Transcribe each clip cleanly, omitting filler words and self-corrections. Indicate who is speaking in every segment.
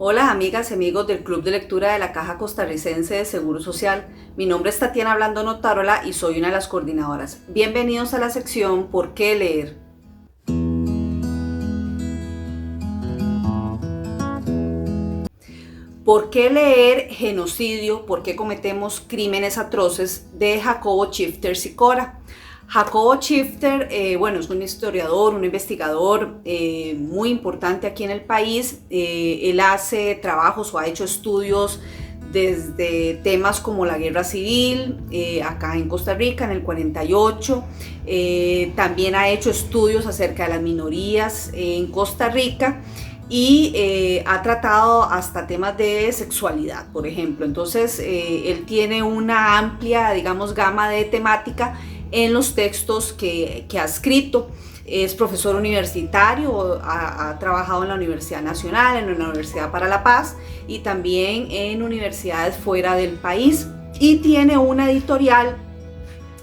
Speaker 1: Hola amigas y amigos del Club de Lectura de la Caja Costarricense de Seguro Social. Mi nombre es Tatiana Blando Notarola y soy una de las coordinadoras. Bienvenidos a la sección ¿Por qué leer? ¿Por qué leer genocidio? ¿Por qué cometemos crímenes atroces? De Jacobo Schifter Sicora. Jacobo Schifter, es un historiador, un investigador muy importante aquí en el país. Él hace trabajos o ha hecho estudios desde temas como la guerra civil, acá en Costa Rica en el 48. También ha hecho estudios acerca de las minorías en Costa Rica. Y ha tratado hasta temas de sexualidad, por ejemplo. Entonces, él tiene una amplia, digamos, gama de temática en los textos que ha escrito. Es profesor universitario, ha trabajado en la Universidad Nacional, en la Universidad para la Paz y también en universidades fuera del país. Y tiene una editorial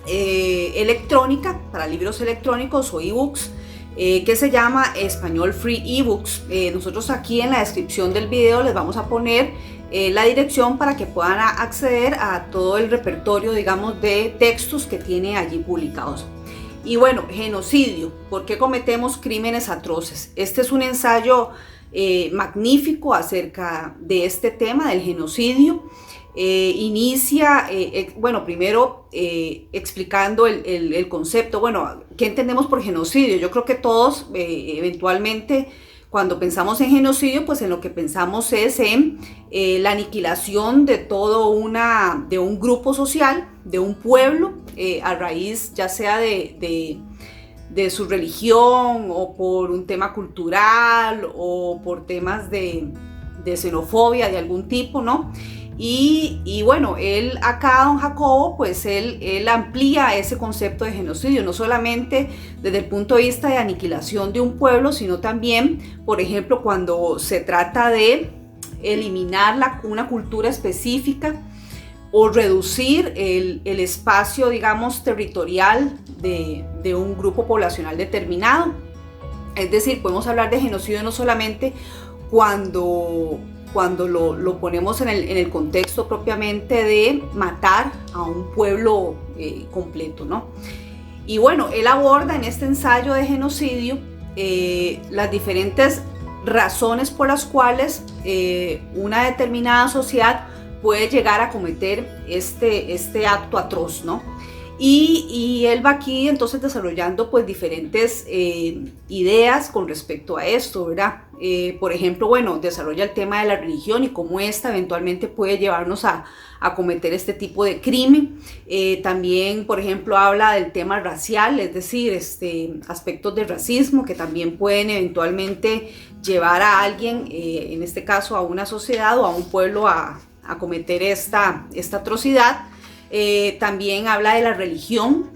Speaker 1: electrónica para libros electrónicos o ebooks, que se llama Español Free eBooks. Nosotros aquí en la descripción del video les vamos a poner la dirección para que puedan acceder a todo el repertorio, digamos, de textos que tiene allí publicados. Y bueno, genocidio, ¿por qué cometemos crímenes atroces? Este es un ensayo magnífico acerca de este tema del genocidio. Inicia, primero explicando el concepto. Bueno, ¿qué entendemos por genocidio? Yo creo que todos eventualmente cuando pensamos en genocidio, pues en lo que pensamos es en la aniquilación de de un grupo social, de un pueblo, a raíz ya sea de su religión o por un tema cultural o por temas de xenofobia de algún tipo, ¿no? Y bueno, él acá, don Jacobo, pues él amplía ese concepto de genocidio, no solamente desde el punto de vista de aniquilación de un pueblo, sino también, por ejemplo, cuando se trata de eliminar una cultura específica o reducir el espacio, digamos, territorial de un grupo poblacional determinado. Es decir, podemos hablar de genocidio no solamente cuando lo ponemos en el contexto propiamente de matar a un pueblo completo, ¿no? Y bueno, él aborda en este ensayo de genocidio las diferentes razones por las cuales una determinada sociedad puede llegar a cometer este acto atroz, ¿no? Y él va aquí entonces desarrollando pues diferentes ideas con respecto a esto, ¿verdad? Por ejemplo, bueno, desarrolla el tema de la religión y cómo esta eventualmente puede llevarnos a cometer este tipo de crimen. También, por ejemplo, habla del tema racial, es decir, aspectos de racismo que también pueden eventualmente llevar a alguien, en este caso a una sociedad o a un pueblo a cometer esta atrocidad. También habla de la religión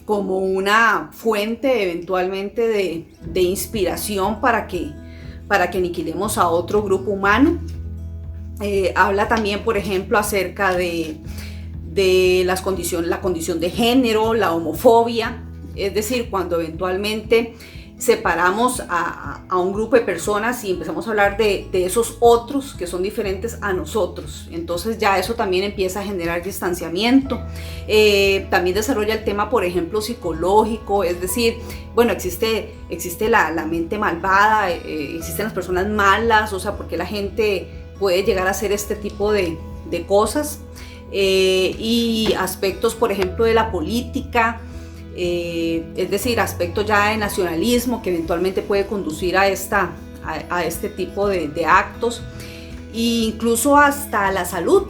Speaker 1: como una fuente eventualmente de inspiración para que aniquilemos a otro grupo humano. Habla también, por ejemplo, acerca de la condición de género, la homofobia, es decir, cuando eventualmente separamos a un grupo de personas y empezamos a hablar de esos otros que son diferentes a nosotros. Entonces ya eso también empieza a generar distanciamiento. También desarrolla el tema, por ejemplo, psicológico, es decir, bueno, existe la mente malvada, existen las personas malas, o sea, porque la gente puede llegar a hacer este tipo de cosas. Y aspectos, por ejemplo, de la política, es decir, aspectos ya de nacionalismo que eventualmente puede conducir a este tipo de actos, e incluso hasta la salud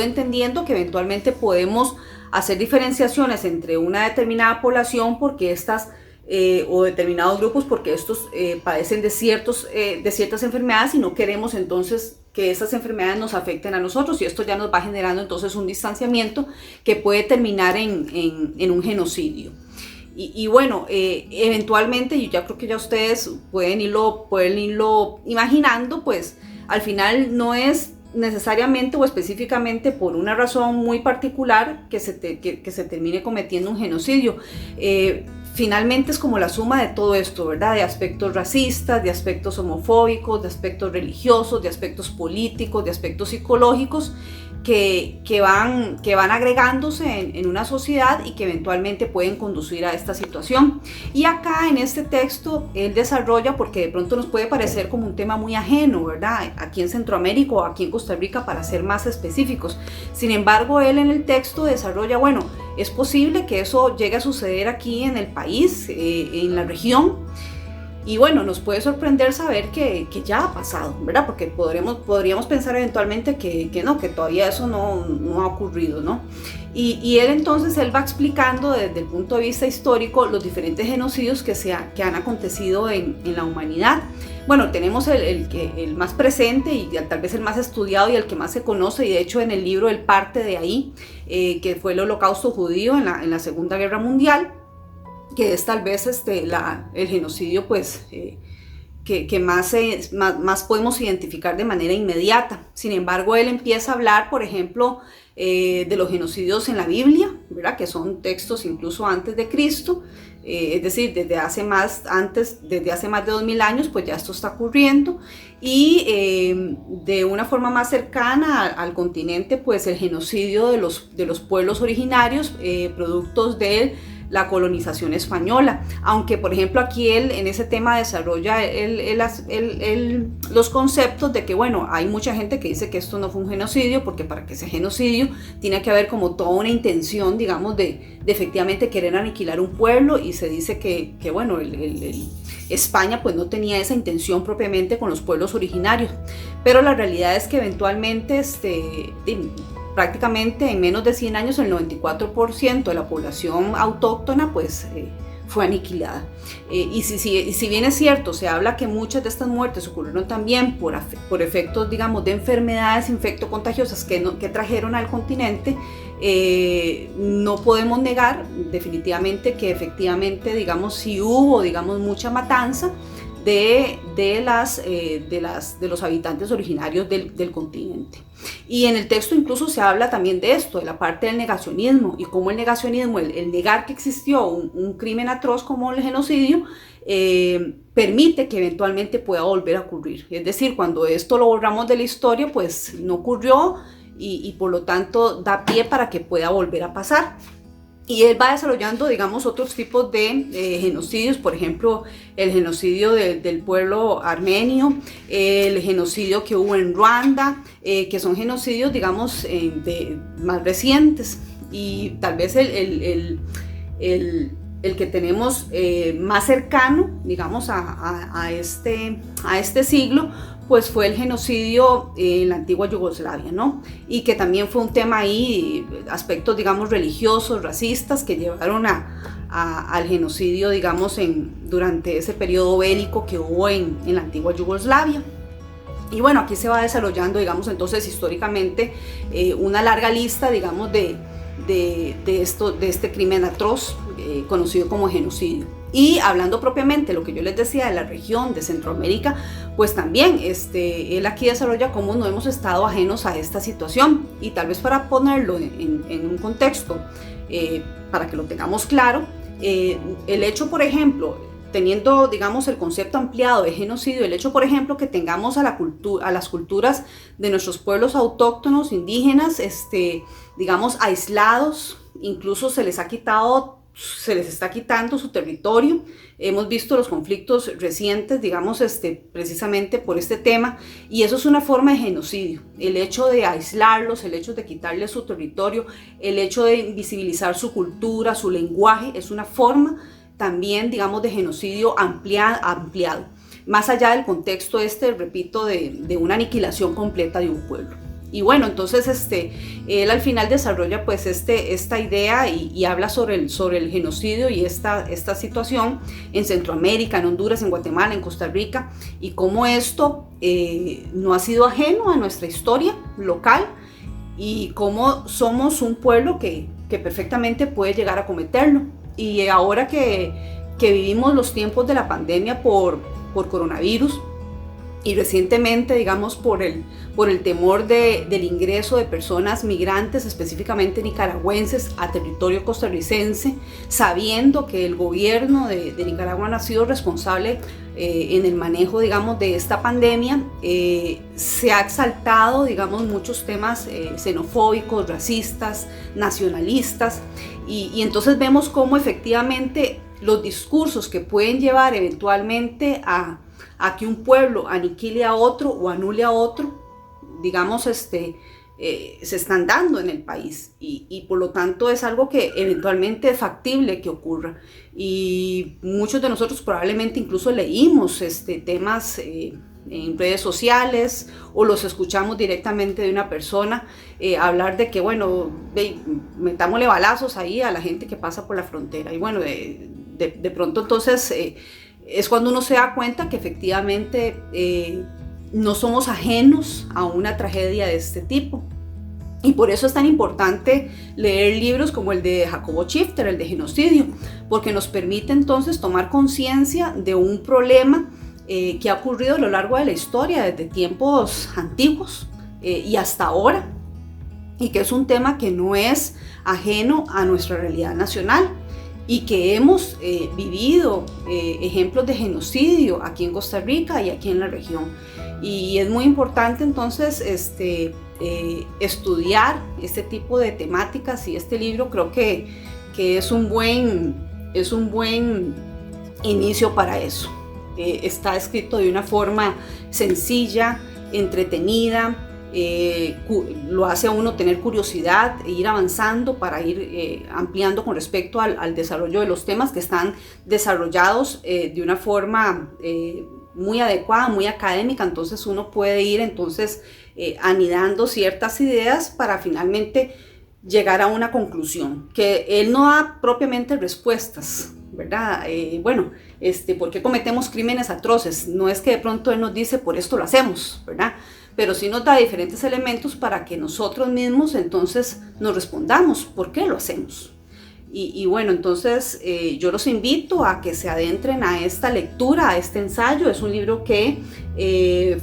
Speaker 1: entendiendo que eventualmente podemos hacer diferenciaciones entre una determinada población porque estas o determinados grupos porque estos padecen de ciertas enfermedades y no queremos entonces que esas enfermedades nos afecten a nosotros, y esto ya nos va generando entonces un distanciamiento que puede terminar en un genocidio. Y bueno, eventualmente, yo ya creo que ya ustedes pueden irlo imaginando, pues al final no es necesariamente o específicamente por una razón muy particular que se termine cometiendo un genocidio. finalmente es como la suma de todo esto, ¿verdad? De aspectos racistas, de aspectos homofóbicos, de aspectos religiosos, de aspectos políticos, de aspectos psicológicos que van agregándose en una sociedad y que eventualmente pueden conducir a esta situación. Y acá en este texto él desarrolla, porque de pronto nos puede parecer como un tema muy ajeno, ¿verdad? Aquí en Centroamérica o aquí en Costa Rica, para ser más específicos. Sin embargo, él en el texto desarrolla, bueno, es posible que eso llegue a suceder aquí en el país, en la región. Y bueno, nos puede sorprender saber que ya ha pasado, ¿verdad? Porque podríamos pensar eventualmente que no, que todavía eso no ha ocurrido, ¿no? Y él entonces, él va explicando desde el punto de vista histórico los diferentes genocidios que han acontecido en la humanidad. Bueno, tenemos el más presente y tal vez el más estudiado y el que más se conoce, y de hecho en el libro él parte de ahí, que fue el Holocausto judío en la Segunda Guerra Mundial, que es tal vez el genocidio pues, que más podemos identificar de manera inmediata. Sin embargo, él empieza a hablar, por ejemplo, de los genocidios en la Biblia, ¿verdad? Que son textos incluso antes de Cristo, es decir, desde hace más de 2000 años, pues ya esto está ocurriendo. Y de una forma más cercana al continente, pues el genocidio de los pueblos originarios, productos de la colonización española, aunque por ejemplo aquí él en ese tema desarrolla los conceptos de que bueno, hay mucha gente que dice que esto no fue un genocidio, porque para que sea genocidio tiene que haber como toda una intención, digamos, de efectivamente querer aniquilar un pueblo, y se dice que bueno, España pues no tenía esa intención propiamente con los pueblos originarios, pero la realidad es que eventualmente prácticamente en menos de 100 años el 94% de la población autóctona pues fue aniquilada. Y si bien es cierto, se habla que muchas de estas muertes ocurrieron también por efectos, digamos, de enfermedades infectocontagiosas que trajeron al continente, no podemos negar definitivamente que efectivamente, digamos, sí hubo, digamos, mucha matanza de los habitantes originarios del continente. Y en el texto incluso se habla también de esto, de la parte del negacionismo, y cómo el negacionismo, el negar que existió un crimen atroz como el genocidio, permite que eventualmente pueda volver a ocurrir. Es decir, cuando esto lo borramos de la historia, pues no ocurrió, y por lo tanto da pie para que pueda volver a pasar. Y él va desarrollando, digamos, otros tipos de genocidios, por ejemplo, el genocidio del pueblo armenio, el genocidio que hubo en Ruanda, que son genocidios, digamos, más recientes. Y tal vez el que tenemos más cercano, digamos, a este siglo, pues fue el genocidio en la antigua Yugoslavia, ¿no? Y que también fue un tema ahí, aspectos, digamos, religiosos, racistas, que llevaron al genocidio, digamos, durante ese periodo bélico que hubo en la antigua Yugoslavia. Y bueno, aquí se va desarrollando, digamos, entonces históricamente una larga lista, digamos, de este crimen atroz conocido como genocidio. Y hablando propiamente lo que yo les decía de la región de Centroamérica, pues también él aquí desarrolla cómo no hemos estado ajenos a esta situación. Y tal vez para ponerlo en un contexto, para que lo tengamos claro, el hecho, por ejemplo, teniendo, digamos, el concepto ampliado de genocidio, el hecho, por ejemplo, que tengamos a las culturas de nuestros pueblos autóctonos, indígenas, digamos, aislados, incluso se les está quitando su territorio. Hemos visto los conflictos recientes, digamos, precisamente por este tema, y eso es una forma de genocidio. El hecho de aislarlos, el hecho de quitarles su territorio, el hecho de invisibilizar su cultura, su lenguaje, es una forma también, digamos, de genocidio ampliado, más allá del contexto repito, de una aniquilación completa de un pueblo. Y bueno, entonces él al final desarrolla pues esta idea y habla sobre el genocidio y esta situación en Centroamérica, en Honduras, en Guatemala, en Costa Rica, y cómo esto no ha sido ajeno a nuestra historia local, y cómo somos un pueblo que perfectamente puede llegar a cometerlo. Y ahora que vivimos los tiempos de la pandemia por coronavirus, Y recientemente, digamos, por el temor del ingreso de personas migrantes, específicamente nicaragüenses, a territorio costarricense, sabiendo que el gobierno de Nicaragua no ha sido responsable en el manejo, digamos, de esta pandemia, se ha exaltado, digamos, muchos temas xenofóbicos, racistas, nacionalistas, y entonces vemos cómo efectivamente los discursos que pueden llevar eventualmente a que un pueblo aniquile a otro o anule a otro, digamos, se están dando en el país, y por lo tanto es algo que eventualmente es factible que ocurra. Y muchos de nosotros probablemente incluso leímos temas en redes sociales, o los escuchamos directamente de una persona hablar de que, bueno, metámosle balazos ahí a la gente que pasa por la frontera. Y bueno, de pronto entonces es cuando uno se da cuenta que efectivamente no somos ajenos a una tragedia de este tipo. Y por eso es tan importante leer libros como el de Jacobo Schifter, el de genocidio, porque nos permite entonces tomar conciencia de un problema que ha ocurrido a lo largo de la historia, desde tiempos antiguos y hasta ahora, y que es un tema que no es ajeno a nuestra realidad nacional, y que hemos vivido ejemplos de genocidio aquí en Costa Rica y aquí en la región. Y es muy importante entonces estudiar este tipo de temáticas, y este libro creo que es un buen inicio para eso. Está escrito de una forma sencilla, entretenida, lo hace a uno tener curiosidad e ir avanzando para ir ampliando con respecto al desarrollo de los temas, que están desarrollados de una forma muy adecuada, muy académica. Entonces uno puede ir entonces anidando ciertas ideas para finalmente llegar a una conclusión, que él no da propiamente respuestas, ¿verdad? ¿Por qué cometemos crímenes atroces? No es que de pronto él nos dice por esto lo hacemos, ¿verdad? Pero sí nos da diferentes elementos para que nosotros mismos entonces nos respondamos por qué lo hacemos. Y bueno, entonces yo los invito a que se adentren a esta lectura, a este ensayo. Es un libro que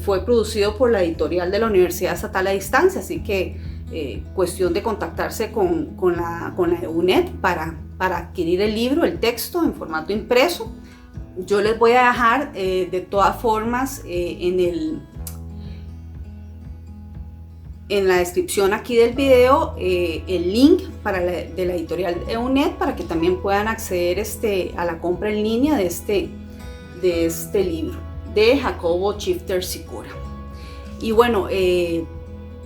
Speaker 1: fue producido por la editorial de la Universidad Estatal a Distancia, así que cuestión de contactarse con la UNED para adquirir el libro, el texto en formato impreso. Yo les voy a dejar de todas formas en la descripción aquí del video el link de la editorial de UNED, para que también puedan acceder a la compra en línea de este libro de Jacobo Schifter Sicura. Y bueno,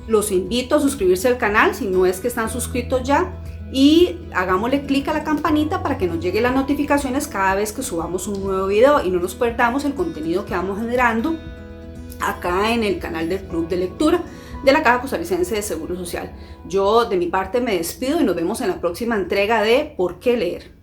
Speaker 1: los invito a suscribirse al canal si no es que están suscritos ya, y hagámosle clic a la campanita para que nos lleguen las notificaciones cada vez que subamos un nuevo video y no nos perdamos el contenido que vamos generando acá en el canal del Club de Lectura de la Caja Costarricense de Seguro Social. Yo de mi parte me despido y nos vemos en la próxima entrega de ¿Por qué leer?